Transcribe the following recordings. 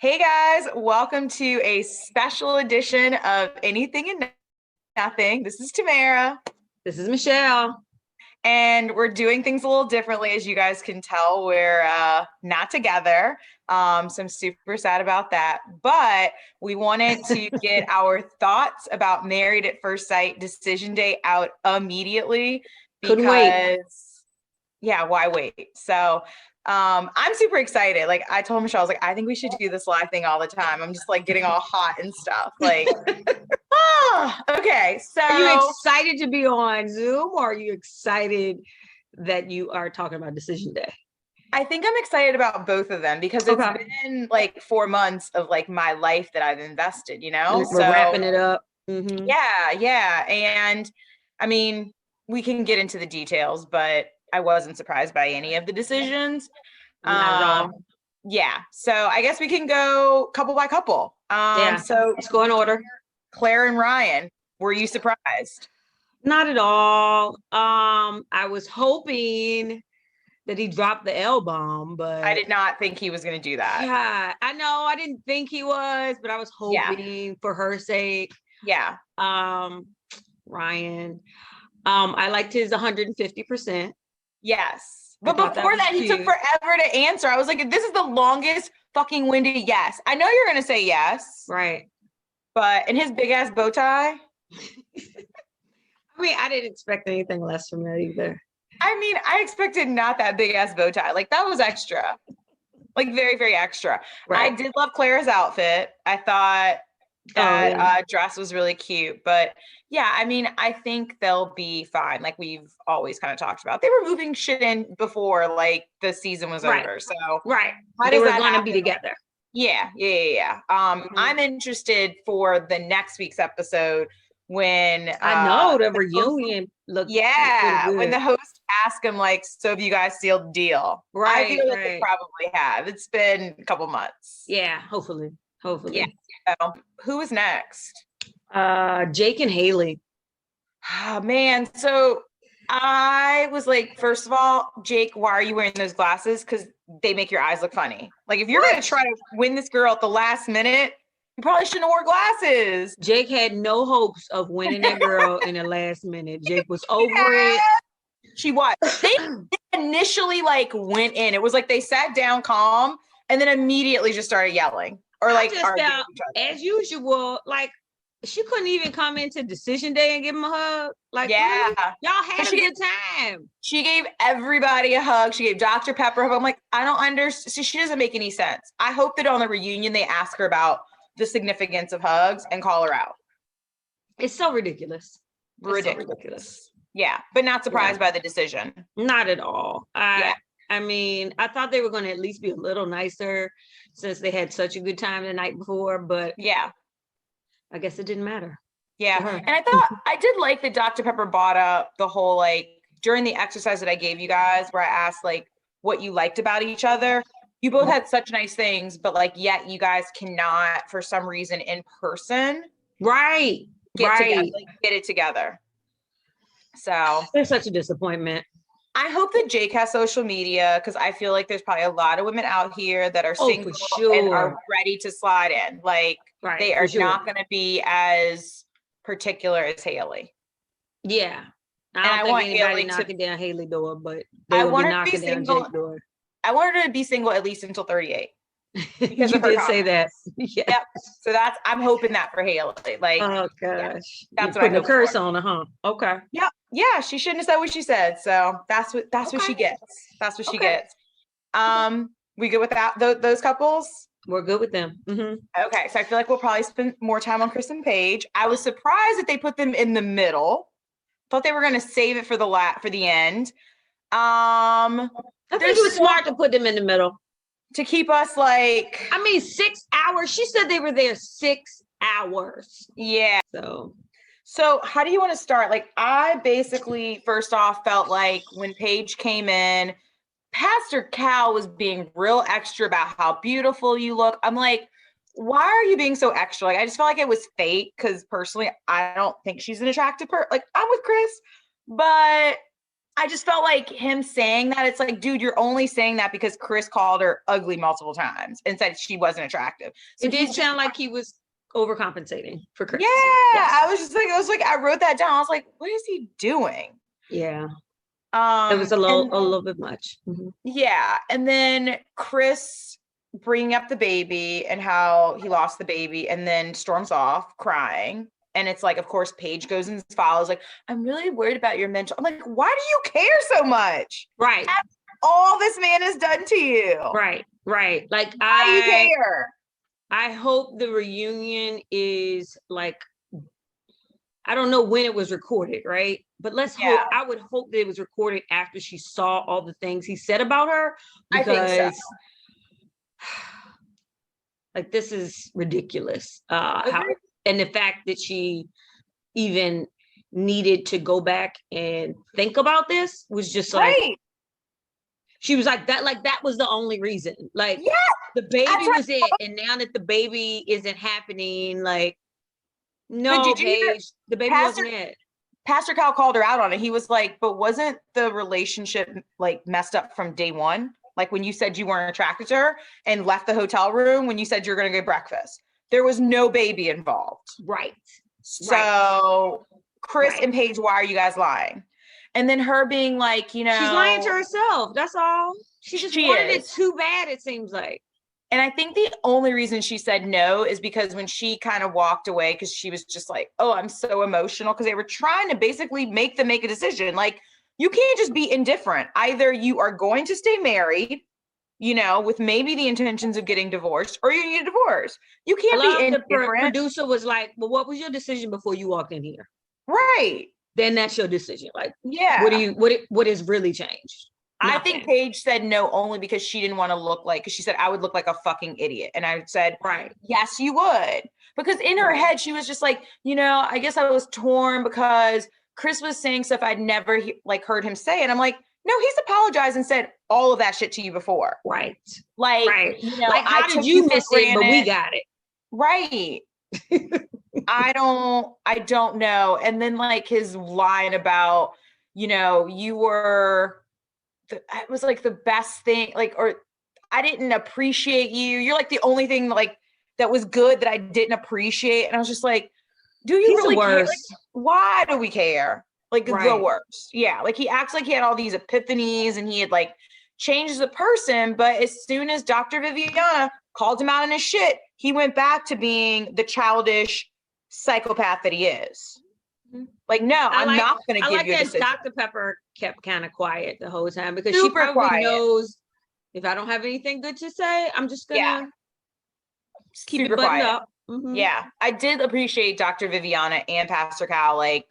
Hey guys, welcome to a special edition of Anything and Nothing. This is Tamara, This is Michelle. and we're doing things a little differently. As you guys can tell, we're not together. So I'm super sad about that. But we wanted to get our thoughts about Married at First Sight Decision Day out immediately Couldn't wait. because, yeah, why wait? So I'm super excited. Like I told Michelle, I was like, I think we should do this live thing all the time. I'm just like getting all hot and stuff. Like, okay. Are you So excited to be on Zoom or are you excited that you are talking about Decision Day? I think I'm excited about both of them because it's been like 4 months of like my life that I've invested, We're So wrapping it up. Mm-hmm. yeah. And I mean, we can get into the details, but I wasn't surprised by any of the decisions. Not at all. Yeah. So I guess we can go couple by couple. So let's go in order. Claire and Ryan, were you surprised? Not at all. I was hoping that he dropped the L bomb, but I did not think he was going to do that. Yeah, I know. I didn't think he was, but I was hoping for her sake. Yeah. Ryan. I liked his 150%. Yes. But before that, he took forever to answer. I was like, this is the longest fucking winded yes. I know you're going to say yes. Right. But in his big ass bow tie. I mean, I didn't expect anything less from that either. I mean, I expected not that big ass bow tie. Like that was extra. Like very, very extra. Right. I did love Claire's outfit. I thought that dress was really cute. But yeah, I mean, I think they'll be fine. Like we've always kind of talked about. They were moving shit in before like the season was over. So they were going to be together. Yeah. I'm interested for the next week's episode when I know the reunion looked when the host asked him like, so have you guys sealed the deal? I feel like they probably have. It's been a couple months. Yeah, hopefully. Yeah. So, who is next? Jake and Haley. Oh man, so I was like, first of all, Jake, why are you wearing those glasses? Because they make your eyes look funny. Like if you're gonna try to win this girl at the last minute, you probably shouldn't have wore glasses. Jake had no hopes of winning that girl in the last minute. Jake was over it. She was. They initially like went in. It was like they sat down calm and then immediately just started yelling or like arguing as usual. Like she couldn't even come into Decision Day and give him a hug. Like y'all had a good time. She gave everybody a hug. She gave Dr. Pepper a hug. I'm like, I don't understand. She doesn't make any sense. I hope that on the reunion they ask her about the significance of hugs and call her out. It's so ridiculous. Ridiculous. Yeah, but not surprised by the decision. Not at all. I mean, I thought they were going to at least be a little nicer since they had such a good time the night before, but I guess it didn't matter. Yeah, and I thought I did like that Dr. Pepper brought up the whole like during the exercise that I gave you guys where I asked like what you liked about each other. You both had such nice things, but like yet you guys cannot for some reason in person get it together. So it's such a disappointment. I hope that Jake has social media because I feel like there's probably a lot of women out here that are single and are ready to slide in. Like they are not going to be as particular as Haley. Yeah. I want anybody knocking down Haley's door, but they will be knocking down Jake's door. I want her to be single at least until 38. Because you did say that. Yeah. Yep. So I'm hoping that for Haley. Like, oh gosh, that's what I hope. Curse on her, huh? Okay. Yeah. Yeah. She shouldn't have said what she said. So that's what she gets. That's what she gets. We good with that? Those couples? We're good with them. Mm-hmm. Okay. So I feel like we'll probably spend more time on Chris and Paige. I was surprised that they put them in the middle. Thought they were going to save it for the end. I think it was smart to put them in the middle. To keep us like... I mean, 6 hours. She said they were there 6 hours. Yeah. So how do you want to start? Like, I basically, first off, felt like when Paige came in, Pastor Cal was being real extra about how beautiful you look. I'm like, why are you being so extra? Like, I just felt like it was fake because personally, I don't think she's an attractive person. Like, I'm with Chris, but I just felt like him saying that, it's like, dude, you're only saying that because Chris called her ugly multiple times and said she wasn't attractive. So it did sound like he was overcompensating for Chris. Yeah, yes. I was like, I wrote that down. I was like, what is he doing? Yeah. It was a little bit much. Mm-hmm. Yeah. And then Chris bringing up the baby and how he lost the baby and then storms off crying. And it's like, of course, Paige goes and follows, like, I'm really worried about your mental. I'm like, why do you care so much? Right. After all this man has done to you. Right. Like, why do you care? I hope the reunion is like, I don't know when it was recorded, right? But let's hope, I would hope that it was recorded after she saw all the things he said about her. Because, I think so. Like, this is ridiculous. And the fact that she even needed to go back and think about this was just like, she was like that was the only reason. Like, the baby was it. And now that the baby isn't happening, like, no, Paige, the baby wasn't it. Pastor Cal called her out on it. He was like, but wasn't the relationship like messed up from day one? Like when you said you weren't attracted to her and left the hotel room when you said you're going to get breakfast. There was no baby involved. Right. So Chris and Paige, why are you guys lying? And then her being like, you know. She's lying to herself. That's all. She just wanted it too bad, it seems like. And I think the only reason she said no is because when she kind of walked away, because she was just like, oh, I'm so emotional. Because they were trying to basically make them make a decision. Like, you can't just be indifferent. Either you are going to stay married, you know, with maybe the intentions of getting divorced, or you need a divorce. You can't be indifferent. The producer was like, well, what was your decision before you walked in here? Right. Then that's your decision. Like, yeah. What has really changed? Nothing. I think Paige said no only because she didn't want to look like, because she said, I would look like a fucking idiot. And I said, right. Yes, you would. Because in her head, she was just like, you know, I guess I was torn because Chris was saying stuff I'd never heard him say. And I'm like, no, he's apologized and said all of that shit to you before. Right. Like, you know, like, how did you miss it, but we got it. Right. I don't know. And then like his line about, you know, you were, it was like the best thing, like, or I didn't appreciate you. You're like the only thing like that was good that I didn't appreciate. And I was just like, do you really care? Like, why do we care? Like the worst. Yeah. Like he acts like he had all these epiphanies and he had like changed the person. But as soon as Dr. Viviana called him out on his shit, he went back to being the childish psychopath that he is. Like, no, I'm not going to give you a decision. Dr. Pepper kept kind of quiet the whole time because she probably knows if I don't have anything good to say, I'm just going to keep it buttoned up. Mm-hmm. Yeah. I did appreciate Dr. Viviana and Pastor Cal, like,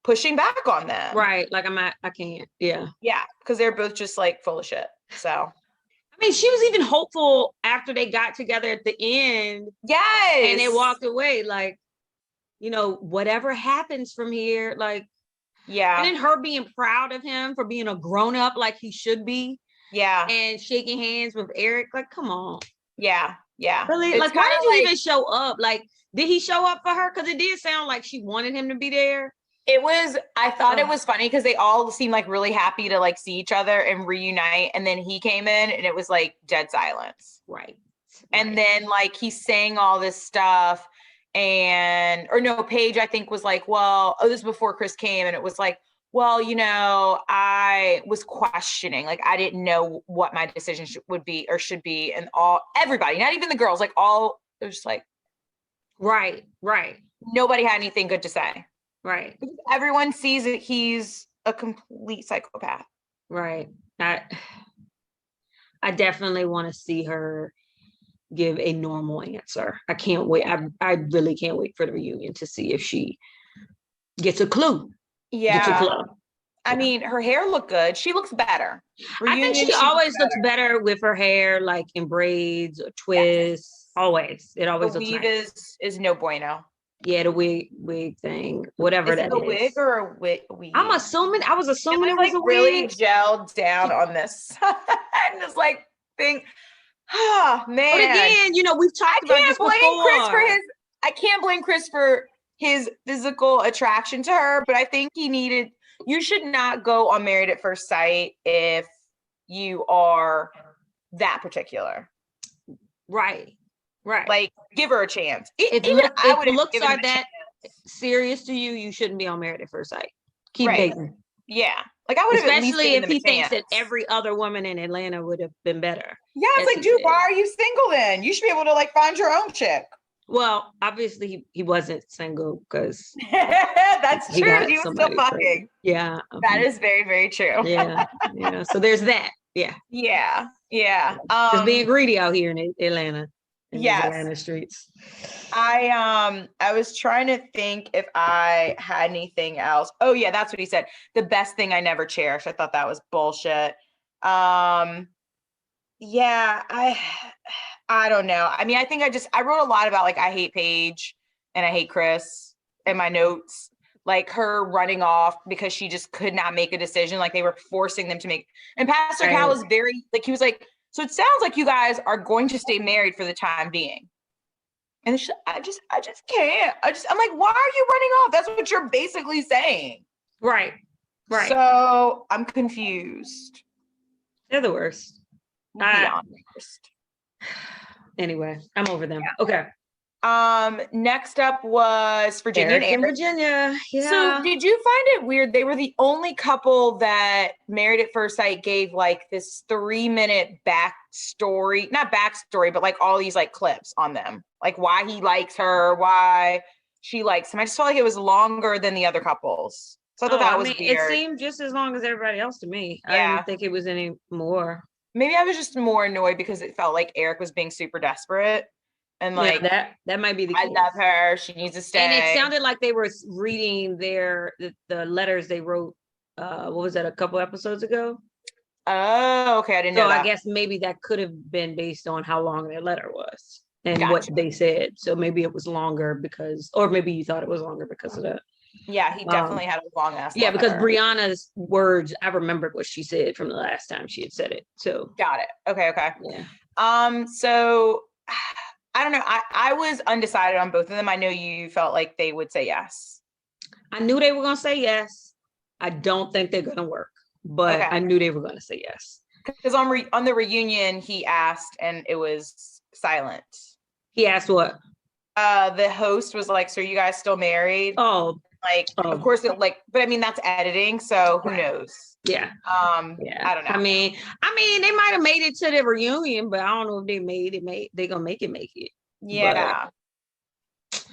pushing back on them. Right. Like, I can't. Yeah. Yeah. Because they're both just, like, full of shit. So. I mean, she was even hopeful after they got together at the end. Yes. And they walked away, like, you know, whatever happens from here, like, yeah. And then her being proud of him for being a grown-up like he should be. Yeah. And shaking hands with Eric, like, come on. Yeah. Yeah. Really? It's like, why did you even show up? Like, did he show up for her? Because it did sound like she wanted him to be there. I thought it was funny because they all seemed like really happy to like see each other and reunite. And then he came in and it was like dead silence. Right. And then like he's saying all this stuff. Paige, I think, was like, well, this is before Chris came. And it was like, well, you know, I was questioning, like, I didn't know what my decision would be or should be. And everybody, not even the girls, like it was just like. Right. Nobody had anything good to say. Right. Because everyone sees that he's a complete psychopath. Right. I definitely want to see her give a normal answer. I can't wait. I really can't wait for the reunion to see if she gets a clue. Yeah. I mean, her hair looked good. She looks better. I think she always looks better with her hair, like in braids or twists. Yes. Always. It always looks nice. The weave is no bueno. Yeah, the wig thing, whatever that is. Is it a wig or a weave? I was assuming it was like a really wig. Gelled down on this. And this like thing. Oh man. But again, you know, we've talked about this before. I can't blame Chris for his physical attraction to her, but I think he needed, you should not go on Married at First Sight if you are that particular. Right. Like, give her a chance. If looks are that serious to you, you shouldn't be on Married at First Sight. Keep dating. Yeah. Like, I would have at least especially given if them he a thinks chance. that every other woman in Atlanta would have been better. Yeah, it's like, dude, why are you single then? You should be able to like find your own chick. Well, obviously he wasn't single because that's true. He was still fucking. Pregnant. Yeah. That is very, very true. Yeah. So there's that. Yeah. Just being greedy out here in Atlanta. In yes. Atlanta streets. I was trying to think if I had anything else. Oh yeah, that's what he said. The best thing I never cherished. I thought that was bullshit. Yeah, I don't know. I mean, I think I wrote a lot about like I hate Paige and I hate Chris in my notes. Like her running off because she just could not make a decision. Like they were forcing them to make. And Pastor Cal was very like, he was like, so it sounds like you guys are going to stay married for the time being. And I just can't. I'm like, why are you running off? That's what you're basically saying. Right. So I'm confused. They're the worst. Beyond worst. Anyway, I'm over them. Yeah. Okay. Next up was Virginia and Eric. Virginia. Yeah. So did you find it weird? They were the only couple that Married at First Sight gave like this 3-minute backstory, not backstory, but like all these like clips on them, like why he likes her, why she likes him. I just felt like it was longer than the other couples. So I thought that was weird. It seemed just as long as everybody else to me. Yeah. I didn't think it was any more. Maybe I was just more annoyed because it felt like Eric was being super desperate. And like that might be the case. I love her. She needs to stay. And it sounded like they were reading the letters they wrote. What was that? A couple episodes ago. Oh, okay. I didn't know that. So I guess maybe that could have been based on how long their letter was and what they said. So maybe it was longer or maybe you thought it was longer because of that. Yeah, he definitely had a long ass. Yeah, because Brianna's words, I remembered what she said from the last time she had said it. So got it. Okay. Yeah. So I don't know. I was undecided on both of them. I know you felt like they would say yes. I knew they were going to say yes. I don't think they're going to work, but I knew they were going to say yes. Because on the reunion, he asked and it was silent. He asked what? The host was like, so are you guys still married? Of course, but I mean, that's editing. So who knows? Yeah. Yeah. I don't know. I mean, they might have made it to the reunion, but I don't know if they made it. They're gonna make it. Yeah. But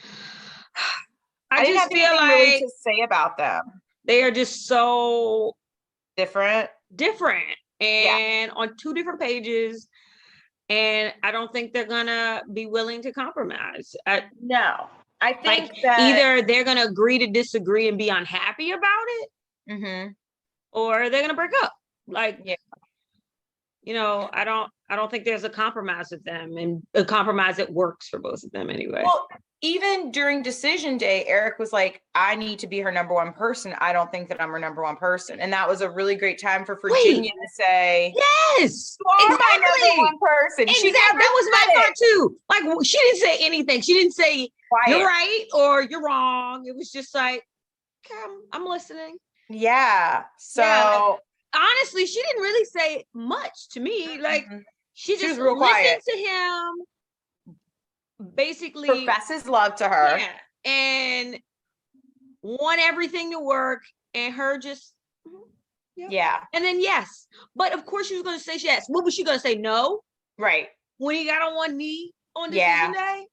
I just have feel like really to say about them. They are just so different, and on two different pages. And I don't think they're gonna be willing to compromise. No. I think that either they're gonna agree to disagree and be unhappy about it, or they're gonna break up. I don't think there's a compromise with them, and a compromise that works for both of them anyway. Well, even during decision day, Eric was like, "I need to be her number one person. I don't think that I'm her number one person," and that was a really great time for Virginia to say, "Yes, you are my number one person." Exactly. That was my thought too. Like she didn't say anything. She didn't say you're right or you're wrong. It was just like, okay, I'm listening. Yeah. So honestly, she didn't really say much to me. Like she just was real quiet to him. Basically professes love to her. Yeah. And want everything to work, and her just and then yes. But of course she was gonna say yes. What was she gonna say? No? Right. When he got on one knee on decision day.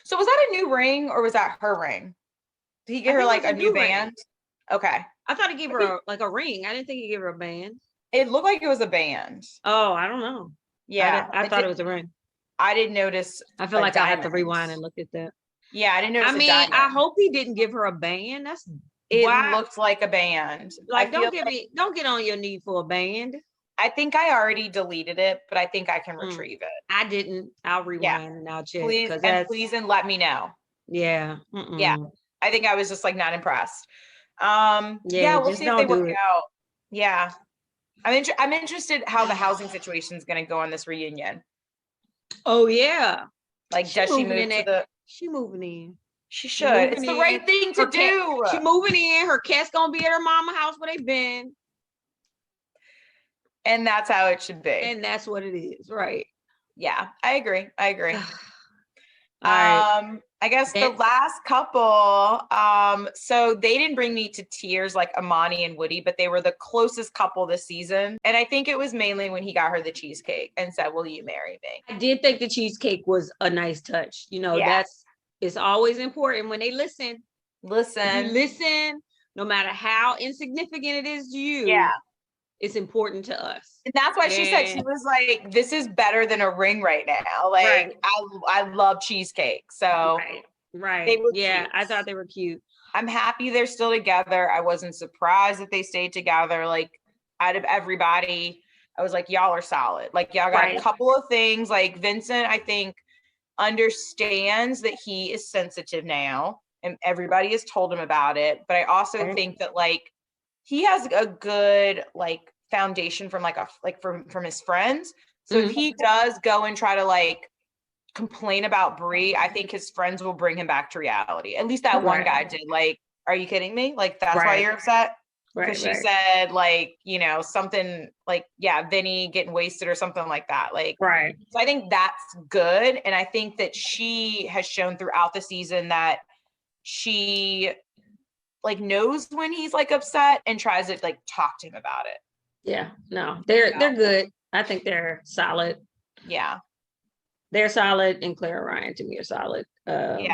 So was that a new ring or was that her ring? Did he give her like a new band? Okay. I thought he gave her a ring. I didn't think he gave her a band. It looked like it was a band. Oh, I don't know. Yeah. I thought it was a ring. I didn't notice. I feel like I had to rewind and look at that. Yeah, I didn't notice. I mean, I hope he didn't give her a band. It looked like a band. Like, don't get on your knee for a band. I think I already deleted it, but I think I can retrieve it. I didn't. I'll rewind and I'll check. Please and let me know. Yeah. Yeah. I think I was just like not impressed. We'll see if they work out. Yeah. I'm interested how the housing situation is going to go on this reunion. Oh yeah. Like, does she move to the? She moving in. She should. It's the right thing to do. She moving in. Her cat's gonna be at her mama's house where they've been. And that's how it should be. And that's what it is, right? Yeah, I agree. Right. I guess the last couple, so they didn't bring me to tears like Amani and Woody, but they were the closest couple this season. And I think it was mainly when he got her the cheesecake and said, "Will you marry me?" I did think the cheesecake was a nice touch. You know, it's always important when they listen. You listen, no matter how insignificant it is to you. Yeah. It's important to us. And that's why she said, she was like, this is better than a ring right now. Like, I love cheesecake. So right. Yeah, cute. I thought they were cute. I'm happy they're still together. I wasn't surprised that they stayed together. Like, out of everybody, I was like, y'all are solid. Like, y'all got a couple of things. Like, Vincent, I think, understands that he is sensitive now. And everybody has told him about it. But I also think that, like, he has a good, like, foundation from from his friends. So if he does go and try to like complain about Brie, I think his friends will bring him back to reality. At least that one guy did. Like, are you kidding me? Like, that's why you're upset? Because she said, like, you know, something like, Vinny getting wasted or something like that. Like, so I think that's good. And I think that she has shown throughout the season that she like knows when he's like upset and tries to like talk to him about it. Yeah, no, they're good. I think they're solid. Yeah. They're solid, and Claire and Ryan to me are solid. Eric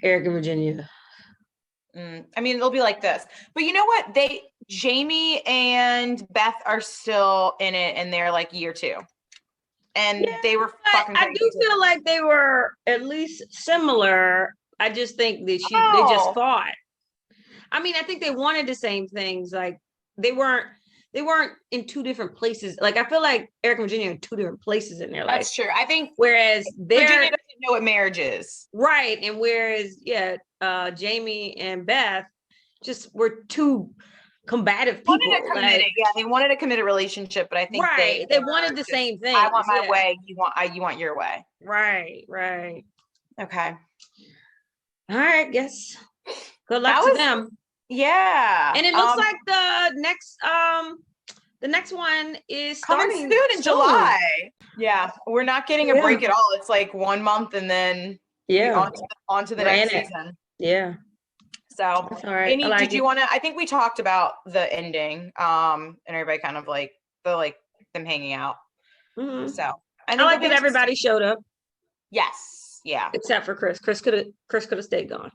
and Virginia. I mean, it'll be like this. But you know what? Jamie and Beth are still in it, and they're like year 2. And they were fucking crazy. I do feel like they were at least similar. I just think that they just fought. I mean, I think they wanted the same things. Like, they weren't in two different places. Like, I feel like Eric and Virginia are in two different places in their life. That's true. I think whereas Virginia doesn't know what marriage is. Right. And whereas, Jamie and Beth just were two combative people. They wanted a committed relationship, but I think they wanted the same thing. I want my way, you want your way. Right. Okay. All right, guess. Good luck to them. Yeah. And it looks like the next one is coming soon in July. Yeah. We're not getting a break at all. It's like 1 month and then on to the next season. Yeah. So all right. Amy, did you want to, I think we talked about the ending, and everybody kind of like them hanging out. Mm-hmm. So I like that everybody showed up. Yes. Yeah. Except for Chris. Chris could have stayed gone.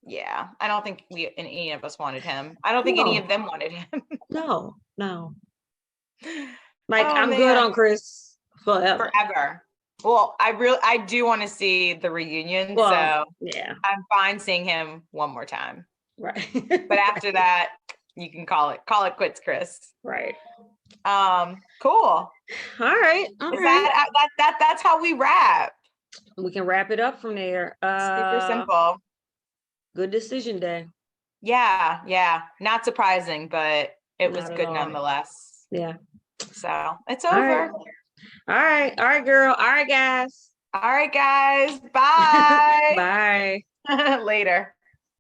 Yeah. I don't think any of us wanted him. I don't think any of them wanted him. No. Like, I'm good on Chris forever. Well, I do want to see the reunion. So I'm fine seeing him one more time. Right. But after that, you can call it quits, Chris. Right. Cool. All right. That's how we wrap. We can wrap it up from there. Super simple. Good decision day. Yeah. Not surprising, but it was good nonetheless. Yeah. So it's over. All right, girl. All right, guys. Bye. Bye. Later.